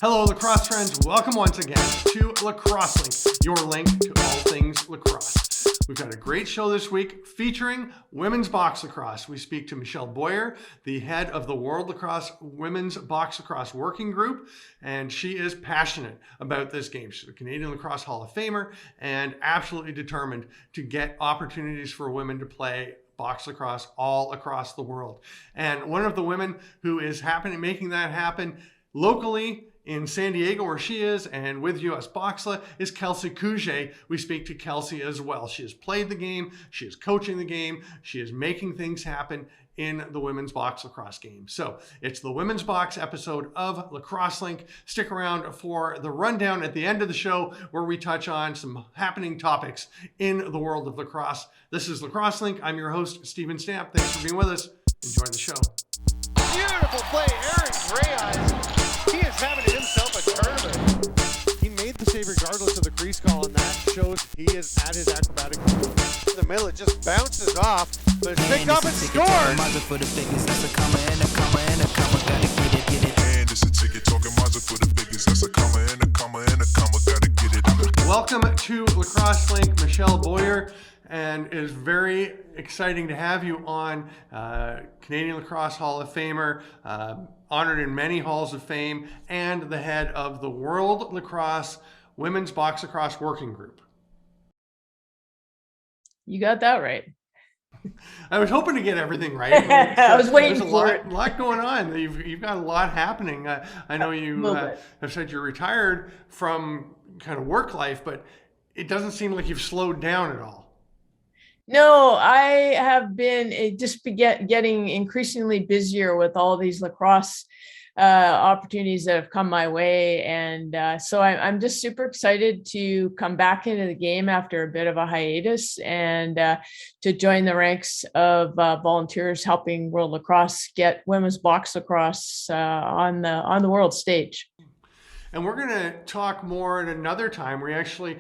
Hello, lacrosse friends. Welcome once again to Lacrosse Link, your link to all things lacrosse. We've got a great show this week featuring women's box lacrosse. We speak to Michelle Bowyer, the head of the World Lacrosse Women's Box Lacrosse Working Group, and she is passionate about this game. She's a Canadian Lacrosse Hall of Famer and absolutely determined to get opportunities for women to play box lacrosse all across the world. And one of the women who is making that happen locally in San Diego, where she is, and with US Boxla, is Kelsey Cuje. We speak to Kelsey as well. She has played the game, she is coaching the game, she is making things happen in the women's box lacrosse game. So it's the Women's Box episode of Lacrosse Link. Stick around for the rundown at the end of the show, where we touch on some happening topics in the world of lacrosse. This is Lacrosse Link. I'm your host, Steven Stamp. Thanks for being with us. Enjoy the show. Beautiful play, Aaron Greyeyes. He is having himself a tournament. He made the save regardless of the crease call, and that shows he is at his acrobatic. In the middle, it just bounces off, but it's picked up and scored. Welcome to Lacrosse Link, Michelle Bowyer, and it is very exciting to have you on. Canadian Lacrosse Hall of Famer, honored in many halls of fame, and the head of the World Lacrosse Women's Box Lacrosse Working Group. You got that right. I was hoping to get everything right. I was waiting for it. A lot going on. You've got a lot happening. I know you have said you're retired from kind of work life, but it doesn't seem like you've slowed down at all. No, I have been getting increasingly busier with all these lacrosse opportunities that have come my way. And so I'm just super excited to come back into the game after a bit of a hiatus and to join the ranks of volunteers helping World Lacrosse get women's box lacrosse on the world stage. And we're going to talk more at another time. We actually,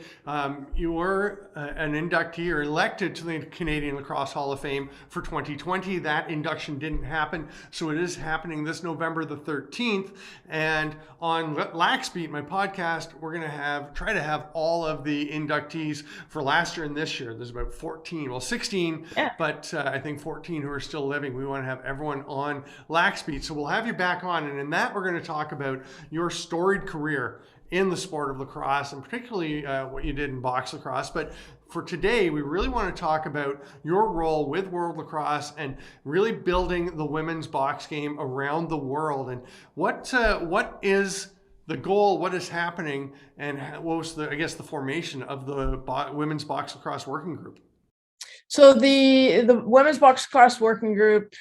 you were an inductee or elected to the Canadian Lacrosse Hall of Fame for 2020. That induction didn't happen, so it is happening this November the 13th. And on Laxbeat, my podcast, we're going to try to have all of the inductees for last year and this year. There's about 16, but I think 14 who are still living. We want to have everyone on Laxbeat. So we'll have you back on. And in that, we're going to talk about your storied career in the sport of lacrosse, and particularly what you did in box lacrosse. But for today, we really want to talk about your role with World Lacrosse and really building the women's box game around the world. And what is the goal? What is happening? And what was the formation of the Women's Box Lacrosse Working Group? So the Women's Box Lacrosse Working Group,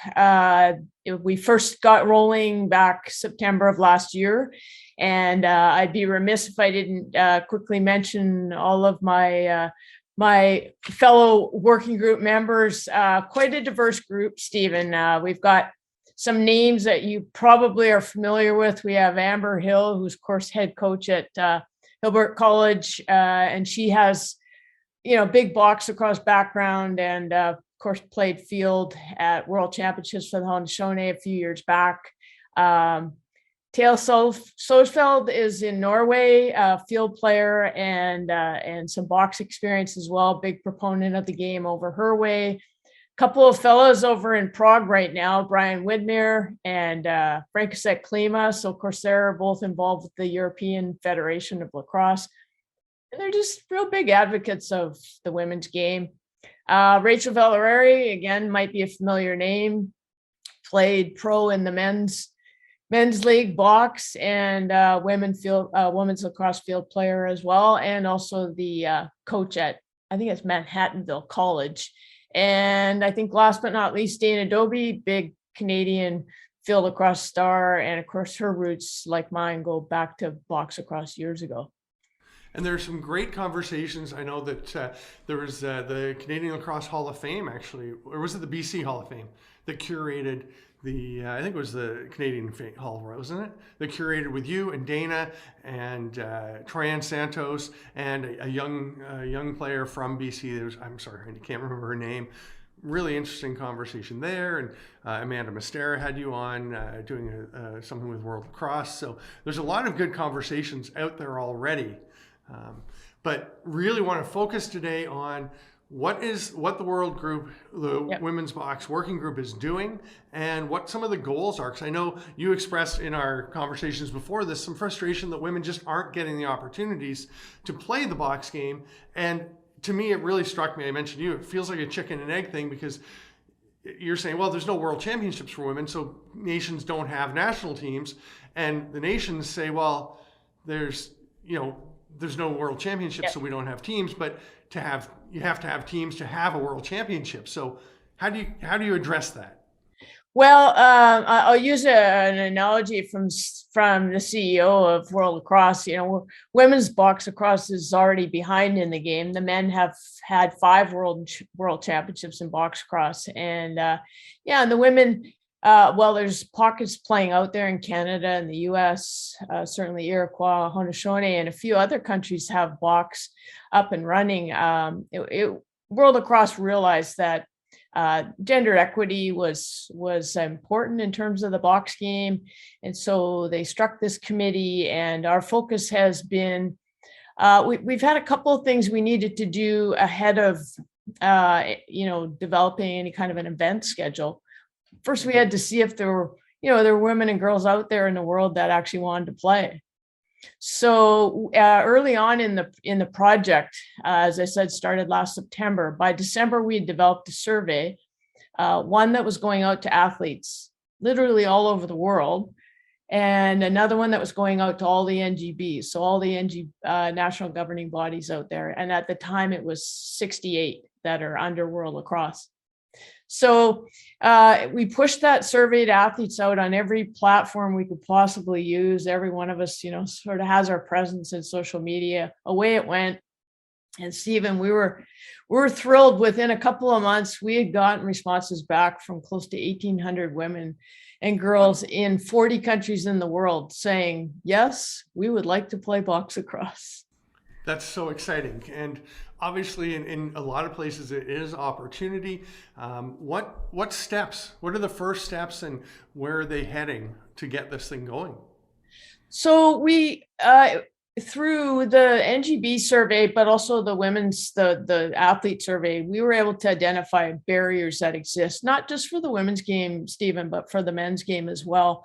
we first got rolling back September of last year. And I'd be remiss if I didn't quickly mention all of my my fellow working group members. Quite a diverse group, Stephen. We've got some names that you probably are familiar with. We have Amber Hill, who's of course head coach at Hilbert College, and she has big box lacrosse background, and of course played field at World Championships for the Haudenosaunee a few years back. Tail Solsfeld is in Norway, a field player and some box experience as well. Big proponent of the game over her way. A couple of fellows over in Prague right now, Brian Widmer and Frankišek Klima. So of course they're both involved with the European Federation of Lacrosse. And they're just real big advocates of the women's game. Rachel Valerieri, again, might be a familiar name. Played pro in the men's league box and women's lacrosse field player as well, and also the coach at, I think it's Manhattanville College. And I think last but not least, Dana Dobie, big Canadian field lacrosse star, and of course her roots, like mine, go back to box lacrosse years ago. And there's some great conversations. I know that there was the Canadian Lacrosse Hall of Fame, actually, or was it the BC Hall of Fame, that curated the, I think it was the Canadian Hall, wasn't it? That curated with you and Dana and Troyanne Santos and a young player from BC. I'm sorry, I can't remember her name. really interesting conversation there. And Amanda Mastera had you on doing something with World Lacrosse. So there's a lot of good conversations out there already. But really want to focus today on what the World Group, the Yep. Women's Box Working Group is doing and what some of the goals are. Because I know you expressed in our conversations before this some frustration that women just aren't getting the opportunities to play the box game. And to me, it really struck me. I mentioned you, it feels like a chicken and egg thing because you're saying, well, there's no world championships for women, so nations don't have national teams. And the nations say, well, there's no world championships, Yep. so we don't have teams, but you have to have teams to have a world championship. So how do you address that? Well, I'll use an analogy from the CEO of World Lacrosse. Women's box lacrosse is already behind in the game. The men have had 5 world championships in box lacrosse, and and the women. Well, there's pockets playing out there in Canada and the US, certainly Iroquois, Haudenosaunee, and a few other countries have box up and running. World Lacrosse realized that gender equity was important in terms of the box game. And so they struck this committee, and our focus has been, we've had a couple of things we needed to do ahead of, developing any kind of an event schedule. First, we had to see if there were women and girls out there in the world that actually wanted to play. So early on in the project, as I said, started last September. By December, we had developed a survey, one that was going out to athletes literally all over the world, and another one that was going out to all the NGBs, so all the national governing bodies out there. And at the time, it was 68 that are under World Lacrosse. So we pushed that survey to athletes out on every platform we could possibly use. Every one of us, sort of has our presence in social media. Away it went. And Stephen, we were thrilled. Within a couple of months, we had gotten responses back from close to 1,800 women and girls in 40 countries in the world saying, yes, we would like to play box lacrosse. That's so exciting. And obviously in a lot of places it is opportunity. What are the first steps and where are they heading to get this thing going? So we, through the NGB survey, but also the athlete survey, we were able to identify barriers that exist, not just for the women's game, Stephen, but for the men's game as well.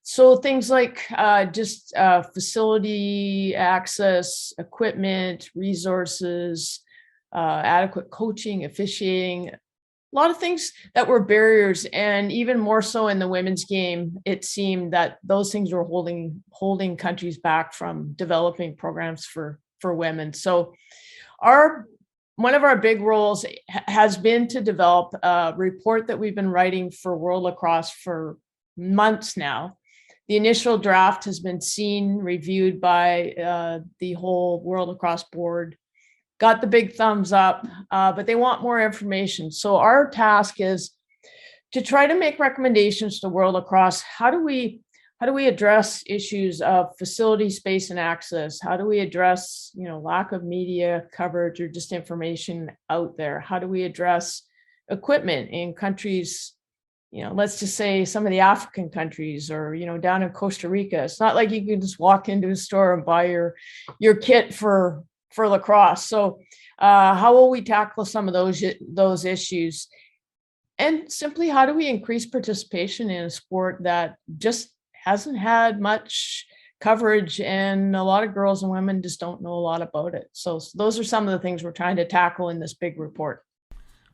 So things like facility access, equipment, resources, adequate coaching, officiating, a lot of things that were barriers. And even more so in the women's game, it seemed that those things were holding countries back from developing programs for women. So one of our big roles has been to develop a report that we've been writing for World Lacrosse for months now. The initial draft has been seen, reviewed by the whole World Lacrosse board, got the big thumbs up, but they want more information. So our task is to try to make recommendations to World Lacrosse. How do we address issues of facility space and access? How do we address, lack of media coverage or just information out there? How do we address equipment in countries, let's just say some of the African countries or, down in Costa Rica? It's not like you can just walk into a store and buy your kit for lacrosse. So how will we tackle some of those issues? And simply, how do we increase participation in a sport that just hasn't had much coverage, and a lot of girls and women just don't know a lot about it? So those are some of the things we're trying to tackle in this big report.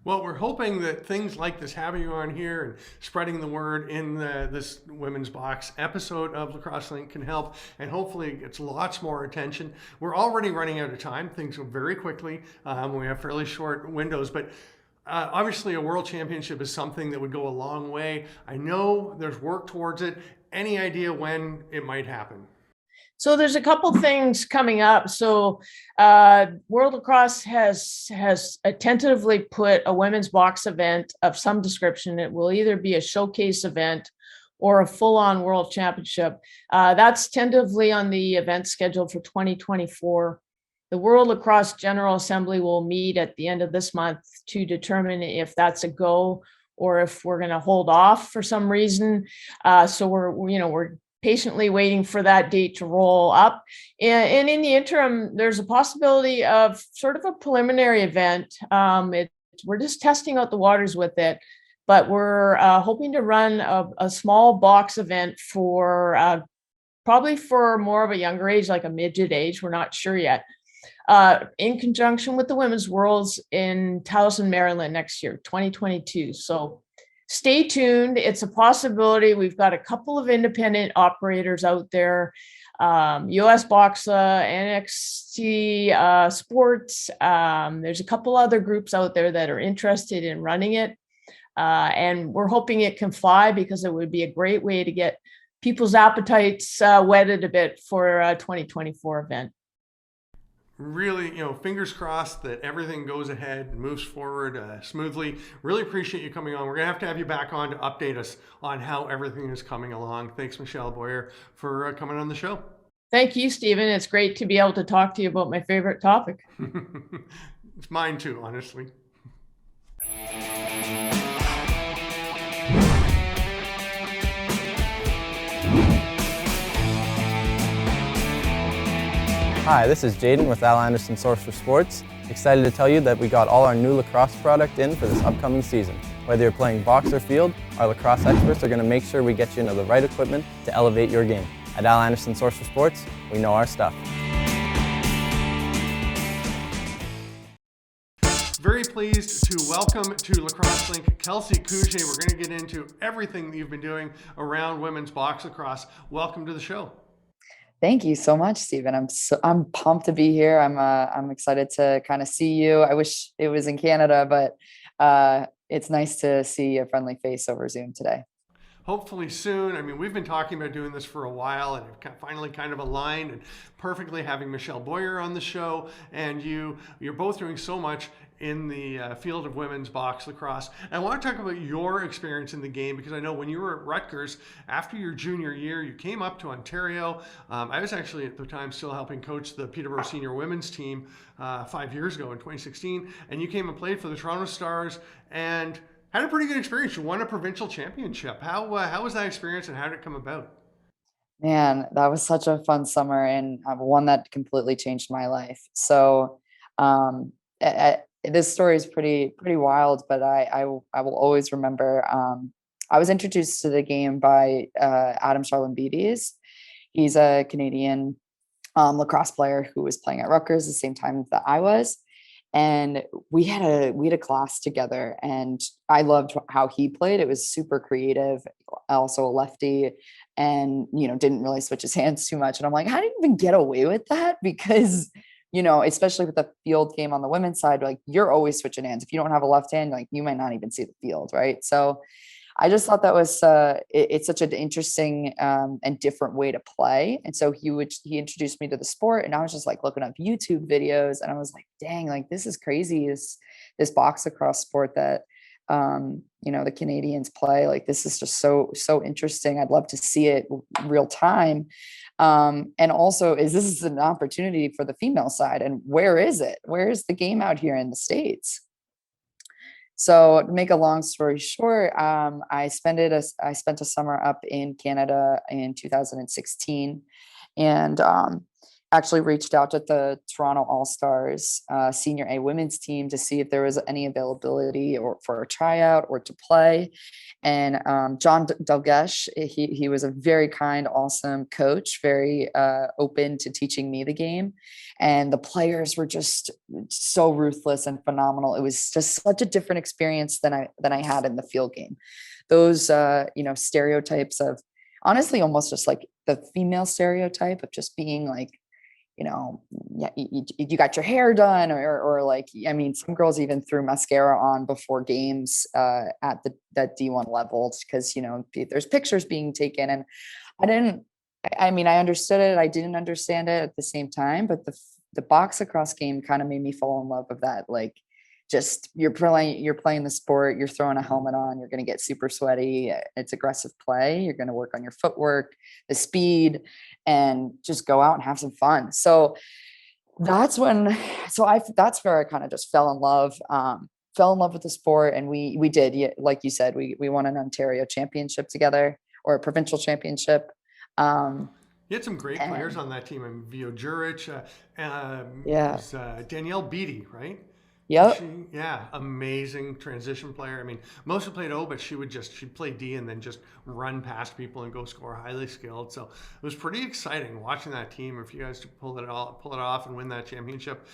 Well, we're hoping that things like this, having you on here and spreading the word in this Women's Box episode of Lacrosse Link, can help, and hopefully it gets lots more attention. We're already running out of time. Things go very quickly. We have fairly short windows, but obviously a world championship is something that would go a long way. I know there's work towards it. Any idea when it might happen? So there's a couple things coming up. So World Lacrosse has tentatively put a women's box event of some description. It will either be a showcase event or a full-on world championship. That's tentatively on the event schedule for 2024. the World Lacrosse General Assembly will meet at the end of this month to determine if that's a go or if we're going to hold off for some reason. So we're patiently waiting for that date to roll up. And in the interim, there's a possibility of sort of a preliminary event. We're just testing out the waters with it, but we're hoping to run a small box event for probably for more of a younger age, like a midget age. We're not sure yet. In conjunction with the Women's Worlds in Towson, Maryland next year, 2022. So stay tuned. It's a possibility. We've got a couple of independent operators out there, US Boxa, NXT Sports. There's a couple other groups out there that are interested in running it. And we're hoping it can fly because it would be a great way to get people's appetites whetted a bit for a 2024 event. Really, fingers crossed that everything goes ahead and moves forward smoothly. Really appreciate you coming on. We're going to have you back on to update us on how everything is coming along. Thanks, Michelle Bowyer, for coming on the show. Thank you, Stephen. It's great to be able to talk to you about my favorite topic. It's mine too, honestly. Hi, this is Jaden with Al Anderson Source for Sports. Excited to tell you that we got all our new lacrosse product in for this upcoming season. Whether you're playing box or field, our lacrosse experts are going to make sure we get you into the right equipment to elevate your game. At Al Anderson Source for Sports, we know our stuff. Very pleased to welcome to Lacrosse Link Kelsey Cuje. We're going to get into everything that you've been doing around women's box lacrosse. Welcome to the show. Thank you so much, Stephen. I'm pumped to be here. I'm excited to kind of see you. I wish it was in Canada, but it's nice to see a friendly face over Zoom today. Hopefully soon. I mean, we've been talking about doing this for a while, and it finally kind of aligned, and perfectly having Michelle Bowyer on the show, and you're both doing so much in the field of women's box lacrosse. And I want to talk about your experience in the game, because I know when you were at Rutgers, after your junior year, you came up to Ontario. I was actually at the time still helping coach the Peterborough senior women's team 5 years ago in 2016, and you came and played for the Toronto Stars and had a pretty good experience. You won a provincial championship. How was that experience, and how did it come about? Man, that was such a fun summer, and one that completely changed my life. So this story is pretty wild, but I will always remember. I was introduced to the game by Adam Charlambides. He's a Canadian lacrosse player who was playing at Rutgers the same time that I was. And we had a class together, and I loved how he played. It was super creative, also a lefty, and didn't really switch his hands too much. And I'm like, how did you even get away with that? Because especially with the field game on the women's side, like, you're always switching hands. If you don't have a left hand, like, you might not even see the field, right? So I just thought that was it's such an interesting and different way to play. And so he introduced me to the sport, and I was just like looking up YouTube videos, and I was like, dang, like, this is crazy. This box lacrosse sport that the Canadians play, like, this is just so interesting. I'd love to see it real time. And also, this is an opportunity for the female side, and where is it? Where is the game out here in the States? So to make a long story short, I spent a summer up in Canada in 2016, and actually reached out to the Toronto All-Stars Senior A women's team to see if there was any availability or for a tryout or to play. And John Dalgesh, he was a very kind, awesome coach, very open to teaching me the game. And the players were just so ruthless and phenomenal. It was just such a different experience than I had in the field game. Those stereotypes of, honestly, almost just like the female stereotype of just being like, you got your hair done, or like, I mean, some girls even threw mascara on before games at that D1 level, because there's pictures being taken. And I understood it. I didn't understand it at the same time, but the box lacrosse game kind of made me fall in love with that. Like, just you're playing the sport, you're throwing a helmet on, you're going to get super sweaty. It's aggressive play. You're going to work on your footwork, the speed, and just go out and have some fun. So that's when, that's where I kind of just fell in love with the sport. And we did, yeah, like you said, we won an Ontario championship together, or a provincial championship. You had some great players And on that team. And Vio Juric, yeah, was Danielle Beatty, right? yep. She, yeah, amazing transition player. I mean, mostly played O, but she'd play D and then just run past people and go score. Highly skilled. So it was pretty exciting watching that team. If you guys to pull it off and win that championship,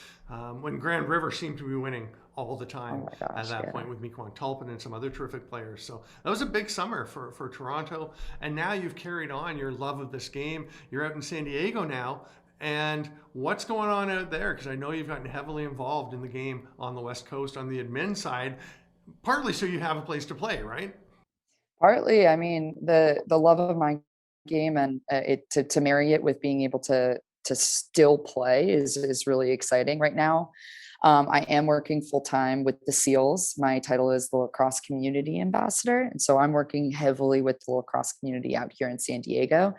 when Grand River seemed to be winning all the Oh time my at gosh, that yeah. point with Miquan Tulpin and some other terrific players. So that was a big summer for Toronto. And now you've carried on your love of this game. You're out in San Diego now. And what's going on out there? Because I know you've gotten heavily involved in the game on the West Coast on the admin side, partly so you have a place to play, right? Partly, I mean, the love of my game, and it to marry it with being able to still play is really exciting right now. I am working full time with the SEALs. My title is the Lacrosse Community Ambassador. And so I'm working heavily with the lacrosse community out here in San Diego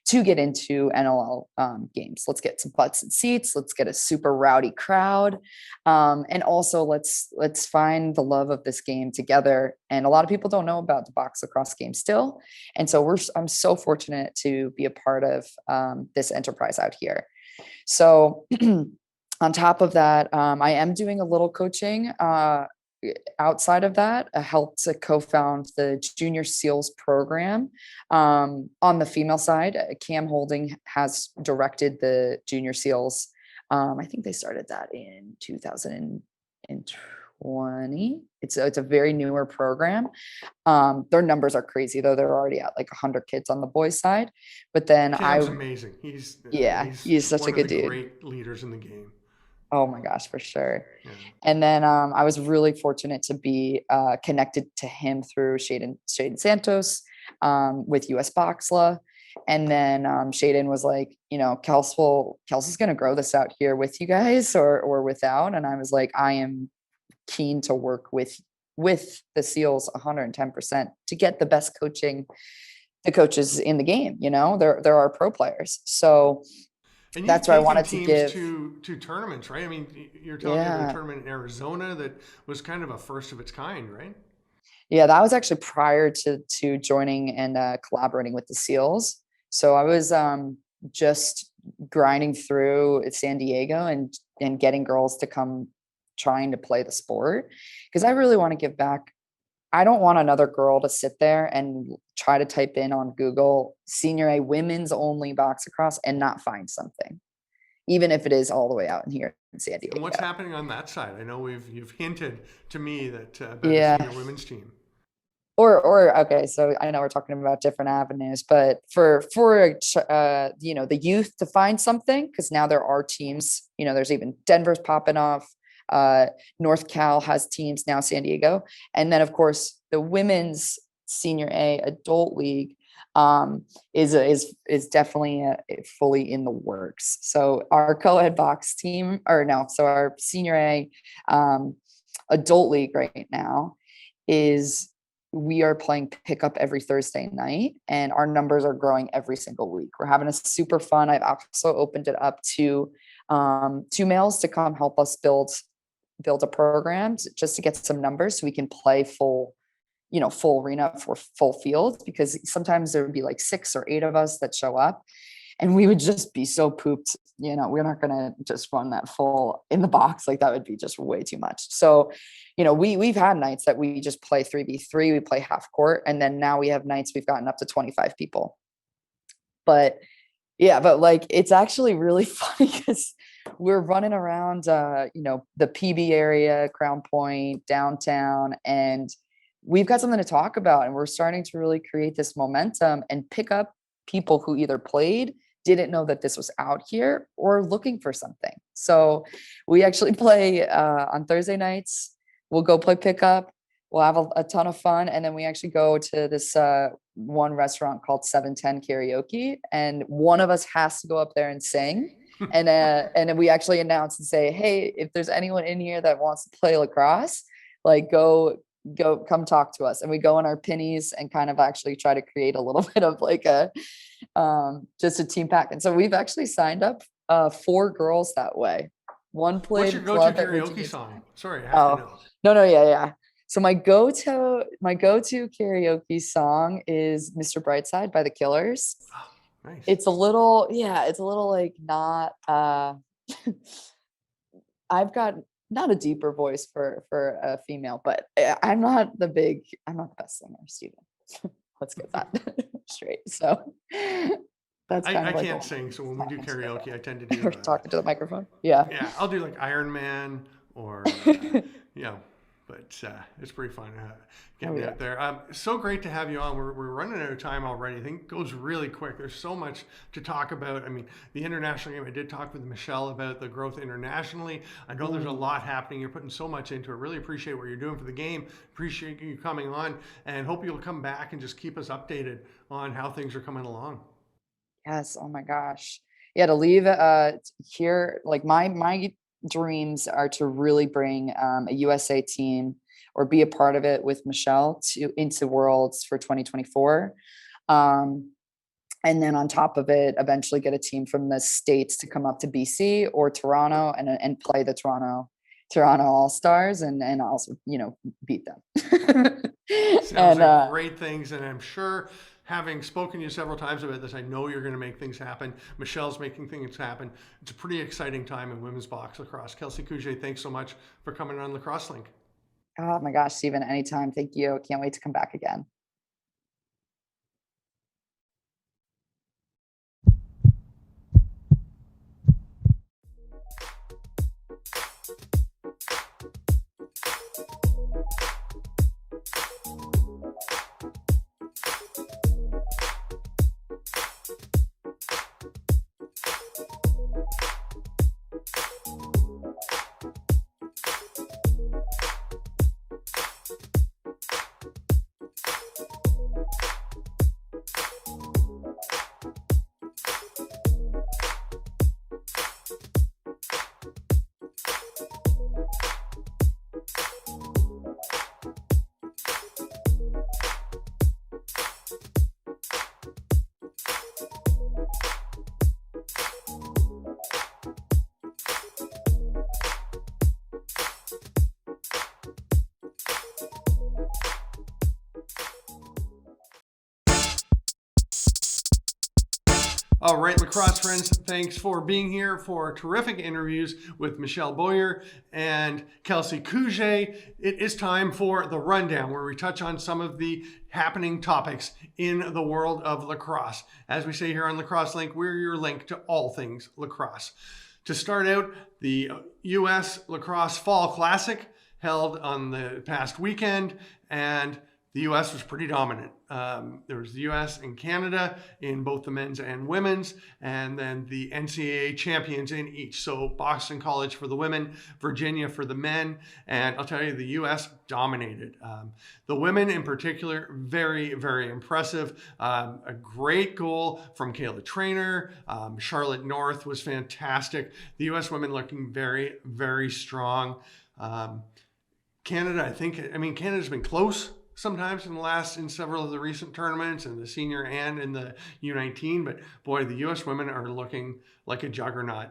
to get into NLL games. Let's get some butts and seats. Let's get a super rowdy crowd. And also let's find the love of this game together. And a lot of people don't know about the box lacrosse game still. And so I'm so fortunate to be a part of this enterprise out here. So on top of that, I am doing a little coaching outside of that. I helped to co-found the Junior SEALs program. On the female side, Cam Holding has directed the Junior SEALs. I think they started that in 2020. It's a very newer program. Their numbers are crazy though. They're already at like 100 kids on the boys side. But then Cam's amazing. He's such a one of good the dude. great leaders in the game. Oh my gosh, for sure. Yeah. And then I was really fortunate to be connected to him through Shaden Santos with US Boxla. And then Shaden was like, Kelsey's going to grow this out here with you guys or without. And I was like, I am keen to work with the SEALs 110% to get the best the coaches in the game. There are pro players. So And you've that's where I taken wanted to teams give. to tournaments, right? I mean, you're telling me about a Yeah. tournament in Arizona that was kind of a first of its kind, right? Yeah, that was actually prior to joining and collaborating with the SEALs. So I was just grinding through San Diego and getting girls to come trying to play the sport because I really want to give back. I don't want another girl to sit there and try to type in on Google Senior A women's only box lacrosse and not find something, even if it is all the way out in here in San Diego. And what's happening on that side? I know you've hinted to me that about a Yeah. senior women's team. Or okay, so I know we're talking about different avenues, but for the youth to find something, because now there are teams, there's even Denver's popping off, North Cal has teams now, San Diego, and then of course the women's Senior A adult league is definitely fully in the works. So our co-ed box team, so our Senior A adult league right now we are playing pickup every Thursday night, and our numbers are growing every single week. We're having a super fun. I've also opened it up to two males to come help us build a program just to get some numbers so we can play full arena for full field, because sometimes there would be like 6 or 8 of us that show up and we would just be so pooped. We're not going to just run that full in the box. Like that would be just way too much. So, we've had nights that we just play 3v3, we play half court. And then now we have nights we've gotten up to 25 people. But like, it's actually really funny because we're running around, the PB area, Crown Point, downtown, and we've got something to talk about. And we're starting to really create this momentum and pick up people who either played, didn't know that this was out here, or looking for something. So we actually play on Thursday nights. We'll go play pickup. We'll have a ton of fun. And then we actually go to this one restaurant called 710 Karaoke. And one of us has to go up there and sing. And then we actually announce and say, hey, if there's anyone in here that wants to play lacrosse, like go come talk to us. And we go in our pennies and kind of actually try to create a little bit of like just a team pack. And so we've actually signed up 4 girls that way. One What's played your go-to club at karaoke Virginia. song? Sorry, I have to know. No, yeah. So my go-to karaoke song is Mr. Brightside by the Killers. Oh, nice. It's a little like not I've got not a deeper voice for a female, but I'm not the best singer, Steven. Let's get that straight. So that's kind I of like can't sing, so when we do karaoke, I tend to do or talking to the microphone. Yeah. Yeah, I'll do like Iron Man or but it's pretty fun getting out there. So great to have you on. We're running out of time already. I think it goes really quick. There's so much to talk about. I mean, the international game, I did talk with Michelle about the growth internationally. I know there's a lot happening. You're putting so much into it. Really appreciate what you're doing for the game. Appreciate you coming on, and hope you'll come back and just keep us updated on how things are coming along. Yes. Oh my gosh. Yeah. To leave here, like my dreams are to really bring a USA team or be a part of it with Michelle into Worlds for 2024. And then on top of it, eventually get a team from the States to come up to BC or Toronto and play the Toronto All-Stars and also, beat them. Sounds like great things. And I'm sure, having spoken to you several times about this, I know you're going to make things happen. Michelle's making things happen. It's a pretty exciting time in women's box lacrosse. Kelsey Cuje, thanks so much for coming on Lacrosse Link. Oh my gosh, Stephen, anytime. Thank you. Can't wait to come back again. All right, lacrosse friends, thanks for being here for terrific interviews with Michelle Bowyer and Kelsey Cuje. It is time for the rundown, where we touch on some of the happening topics in the world of lacrosse. As we say here on Lacrosse Link, we're your link to all things lacrosse. To start out, the US Lacrosse Fall Classic held on the past weekend, and the U.S. was pretty dominant. There was the U.S. and Canada in both the men's and women's, and then the NCAA champions in each. So Boston College for the women, Virginia for the men, and I'll tell you, the U.S. dominated. The women in particular, very, very impressive. A great goal from Kayla Trainer. Charlotte North was fantastic. The U.S. women looking very, very strong. Canada, Canada's been close sometimes in several of the recent tournaments, in the senior and in the U19, but boy, the U.S. women are looking like a juggernaut.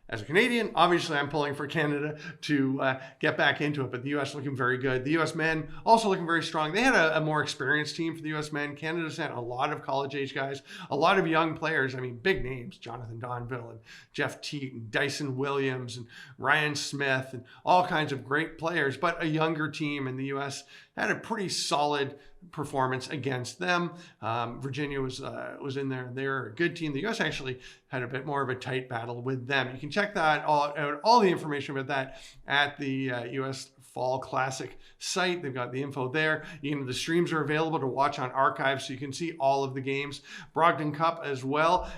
As a Canadian, obviously I'm pulling for Canada to get back into it, but the U.S. looking very good. The U.S. men also looking very strong. They had a more experienced team for the U.S. men. Canada sent a lot of college-age guys, a lot of young players. I mean, big names, Jonathan Donville and Jeff Teat and Dyson Williams and Ryan Smith and all kinds of great players, but a younger team, and the U.S. had a pretty solid performance against them. Virginia was in there. They're a good team. The U.S. actually had a bit more of a tight battle with them. You can check that all the information about that at the US Fall Classic site. They've got the info there. The streams are available to watch on archive, so you can see all of the games. Brogden Cup as well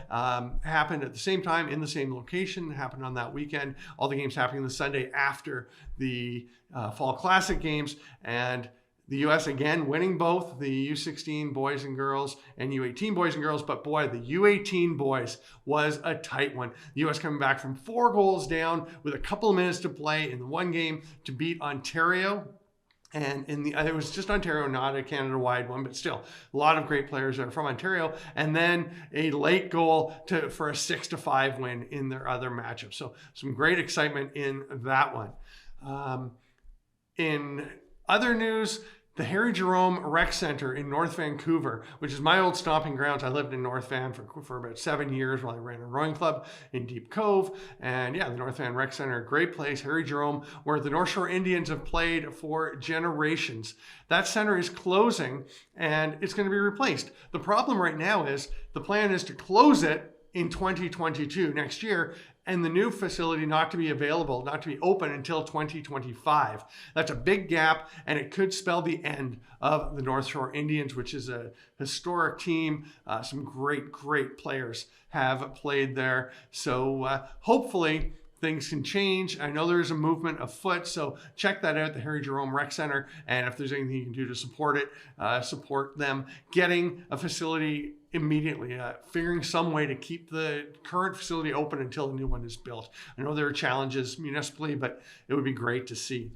happened at the same time in the same location. Happened on that weekend. All the games happening the Sunday after the Fall Classic games, and the U.S. again winning both the U16 boys and girls and U18 boys and girls, but boy, the U18 boys was a tight one. The U.S. coming back from 4 goals down with a couple of minutes to play in the one game to beat Ontario And it was just Ontario, not a Canada-wide one, but still a lot of great players are from Ontario. And then a late goal for a 6-5 win in their other matchup. So some great excitement in that one. In other news, the Harry Jerome Rec Centre in North Vancouver, which is my old stomping grounds. I lived in North Van for about 7 years while I ran a rowing club in Deep Cove. And yeah, the North Van Rec Centre, great place. Harry Jerome, where the North Shore Indians have played for generations. That center is closing and it's going to be replaced. The problem right now is the plan is to close it in 2022, next year, and the new facility not to be available, not to be open until 2025. That's a big gap, and it could spell the end of the North Shore Indians, which is a historic team. Some great, great players have played there. So hopefully things can change. I know there's a movement afoot, so check that out, the Harry Jerome Rec Centre, and if there's anything you can do to support it, support them getting a facility immediately, figuring some way to keep the current facility open until the new one is built. I know there are challenges municipally, but it would be great to see.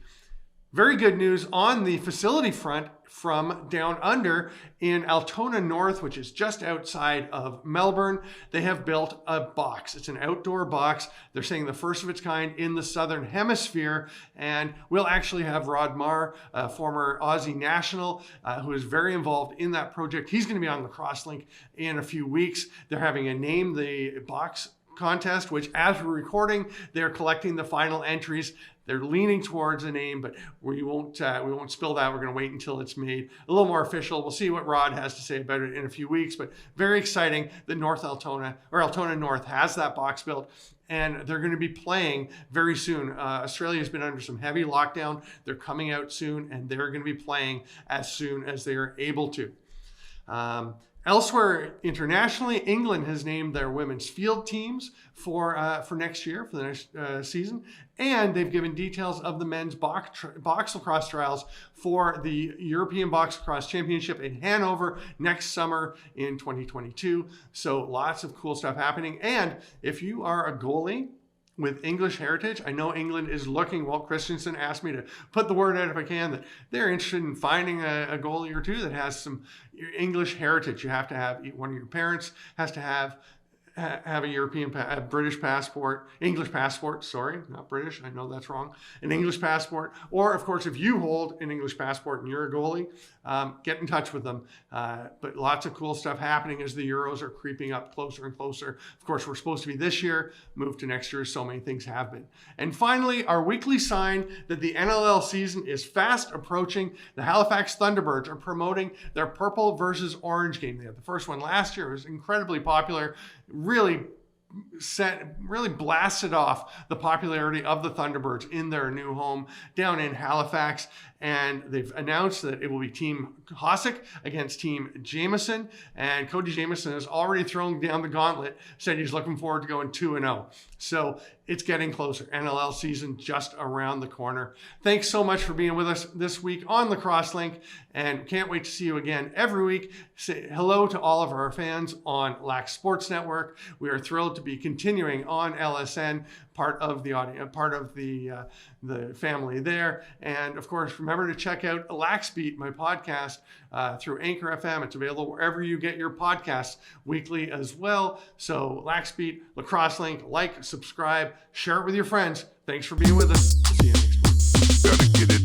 Very good news on the facility front from down under in Altona North, which is just outside of Melbourne. They have built a box. It's an outdoor box. They're saying the first of its kind in the Southern Hemisphere. And we'll actually have Rod Marr, a former Aussie national, who is very involved in that project. He's going to be on Lacrosse Link in a few weeks. They're having a Name the Box contest, which as we're recording, they're collecting the final entries. They're leaning towards a name, but we won't spill that. We're going to wait until it's made a little more official. We'll see what Rod has to say about it in a few weeks, but very exciting that Altona North has that box built, and they're going to be playing very soon. Australia's been under some heavy lockdown. They're coming out soon, and they're going to be playing as soon as they are able to. Elsewhere internationally, England has named their women's field teams for next year, for the next season, and they've given details of the men's box lacrosse trials for the European Box Lacrosse Championship in Hanover next summer in 2022. So lots of cool stuff happening. And if you are a goalie with English heritage, I know England is looking. Walt Christensen asked me to put the word out if I can that they're interested in finding a goalie or two that has some English heritage. You have to have, one of your parents has to have a British passport, English passport, sorry, not British, I know that's wrong, an English passport. Or of course, if you hold an English passport and you're a goalie, get in touch with them. But lots of cool stuff happening as the Euros are creeping up closer and closer. Of course, we're supposed to be this year, move to next year, so many things have been. And finally, our weekly sign that the NLL season is fast approaching. The Halifax Thunderbirds are promoting their purple versus orange game. They had the first one last year. It was incredibly popular. Really blasted off the popularity of the Thunderbirds in their new home down in Halifax. And they've announced that it will be Team Hossack against Team Jameson. And Cody Jameson has already thrown down the gauntlet, said he's looking forward to going 2-0. So it's getting closer. NLL season just around the corner. Thanks so much for being with us this week on Lacrosse Link, and can't wait to see you again every week. Say hello to all of our fans on Lax Sports Network. We are thrilled to be continuing on LSN, part of the audience, part of the family there. And of course, remember to check out Lax Beat, my podcast, through Anchor FM. It's available wherever you get your podcasts weekly as well. So Lax Beat, Lacrosse Link, like, subscribe, share it with your friends. Thanks for being with us. We'll see you next week.